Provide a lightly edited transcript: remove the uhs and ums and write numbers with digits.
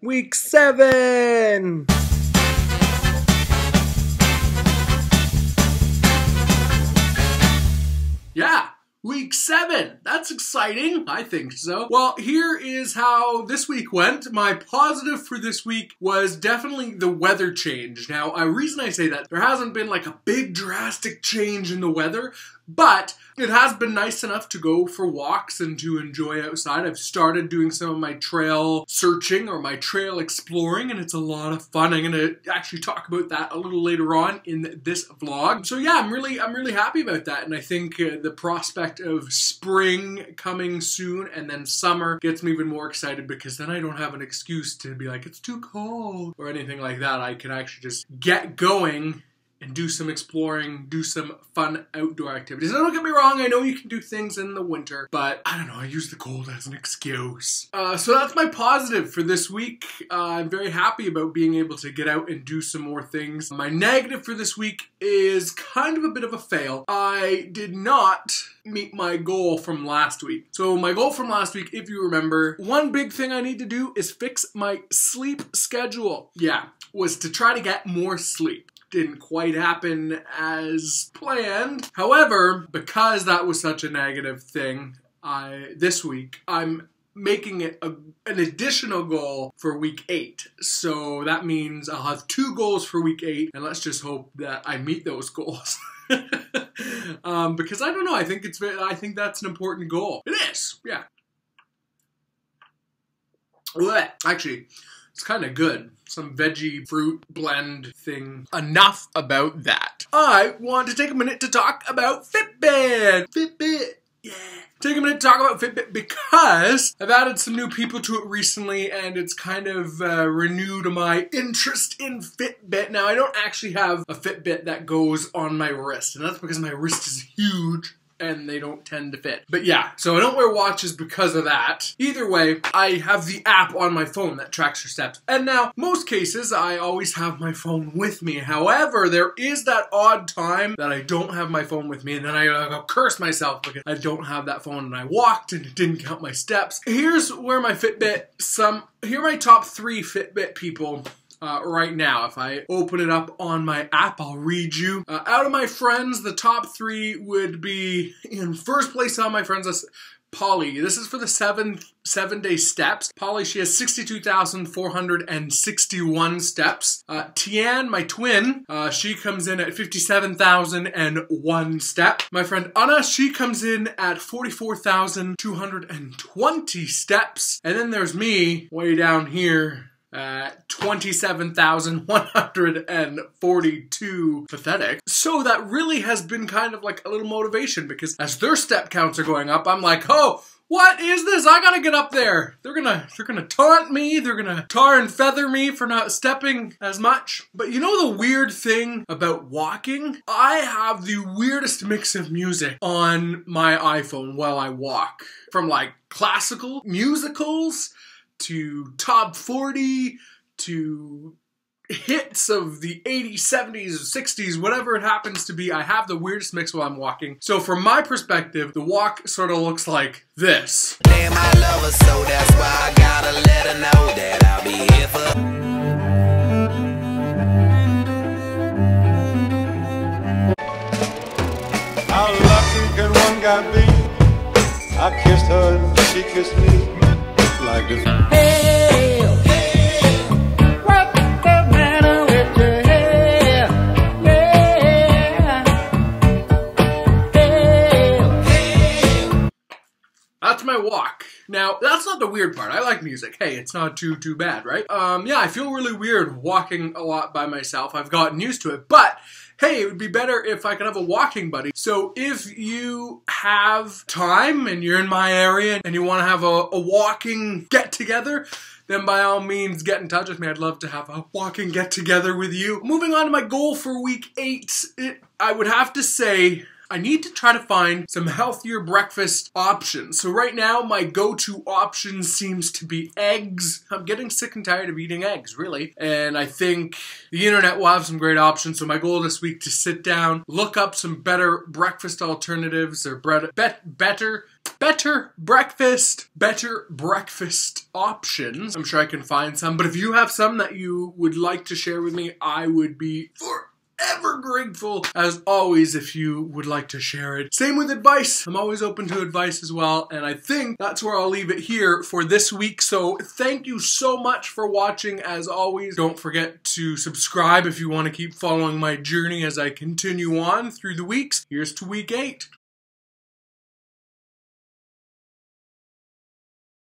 Week 7! Yeah, week 7. That's exciting. I think so. Well, here is how this week went. My positive for this week was definitely the weather change. Now, the reason I say that, there hasn't been like a big drastic change in the weather, but it has been nice enough to go for walks and to enjoy outside. I've started doing some of my trail searching or my trail exploring, and it's a lot of fun. I'm going to actually talk about that a little later on in this vlog. So yeah, I'm really happy about that, and I think the prospect of spring coming soon and then summer gets me even more excited, because then I don't have an excuse to be like, it's too cold or anything like that. I can actually just get going and do some exploring, do some fun outdoor activities. Now, don't get me wrong, I know you can do things in the winter, but I don't know, I use the cold as an excuse. So that's my positive for this week. I'm very happy about being able to get out and do some more things. My negative for this week is kind of a bit of a fail. I did not meet my goal from last week. So my goal from last week, if you remember, one big thing I need to do is fix my sleep schedule. Yeah, was to try to get more sleep. Didn't quite happen as planned. However, because that was such a negative thing, this week, I'm making it an additional goal for week 8. So that means I'll have 2 goals for week 8, and let's just hope that I meet those goals. Because I don't know, I think that's an important goal. It is, yeah. Actually, it's kind of good. Some veggie fruit blend thing. Enough about that. I want to take a minute to talk about Fitbit. Fitbit, yeah. Take a minute to talk about Fitbit because I've added some new people to it recently, and it's kind of renewed my interest in Fitbit. Now, I don't actually have a Fitbit that goes on my wrist, and that's because my wrist is huge and they don't tend to fit. But yeah, so I don't wear watches because of that. Either way, I have the app on my phone that tracks your steps. And now, most cases, I always have my phone with me. However, there is that odd time that I don't have my phone with me, and then I go curse myself because I don't have that phone and I walked and it didn't count my steps. Here's where my Fitbit, here are my top 3 Fitbit people. Right now, if I open it up on my app, I'll read you. Out of my friends, the top 3 would be, in first place on my friends list, Polly. This is for the 7-day steps. Polly, she has 62,461 steps. Tian, my twin, she comes in at 57,001 steps. My friend Anna, she comes in at 44,220 steps. And then there's me, way down here, 27,142. Pathetic. So that really has been kind of like a little motivation, because as their step counts are going up, I'm like, oh, what is this? I gotta get up there. They're gonna taunt me. They're gonna tar and feather me for not stepping as much. But you know the weird thing about walking? I have the weirdest mix of music on my iPhone while I walk. From like classical musicals to top 40, to hits of the 80s, 70s, 60s, whatever it happens to be. I have the weirdest mix while I'm walking. So from my perspective, the walk sort of looks like this. Damn, I love her, so that's why I gotta let her know that I'll be here for. How lucky can one guy be? I kissed her and she kissed me. Like this. Hey, what's the matter with your hair? Yeah. That's my walk. Now, that's not the weird part. I like music. Hey, it's not too bad, right? Yeah, I feel really weird walking a lot by myself. I've gotten used to it, but hey, it would be better if I could have a walking buddy. So if you have time and you're in my area and you want to have a walking get-together, then by all means get in touch with me. I'd love to have a walking get-together with you. Moving on to my goal for week 8, I would have to say I need to try to find some healthier breakfast options. So right now, my go-to option seems to be eggs. I'm getting sick and tired of eating eggs, really. And I think the internet will have some great options. So my goal this week to sit down, look up some better breakfast alternatives or better better breakfast options. I'm sure I can find some, but if you have some that you would like to share with me, I would be forever grateful, as always, if you would like to share it. Same with advice. I'm always open to advice as well, and I think that's where I'll leave it here for this week. So thank you so much for watching. As always, don't forget to subscribe if you want to keep following my journey as I continue on through the weeks. Here's to week 8.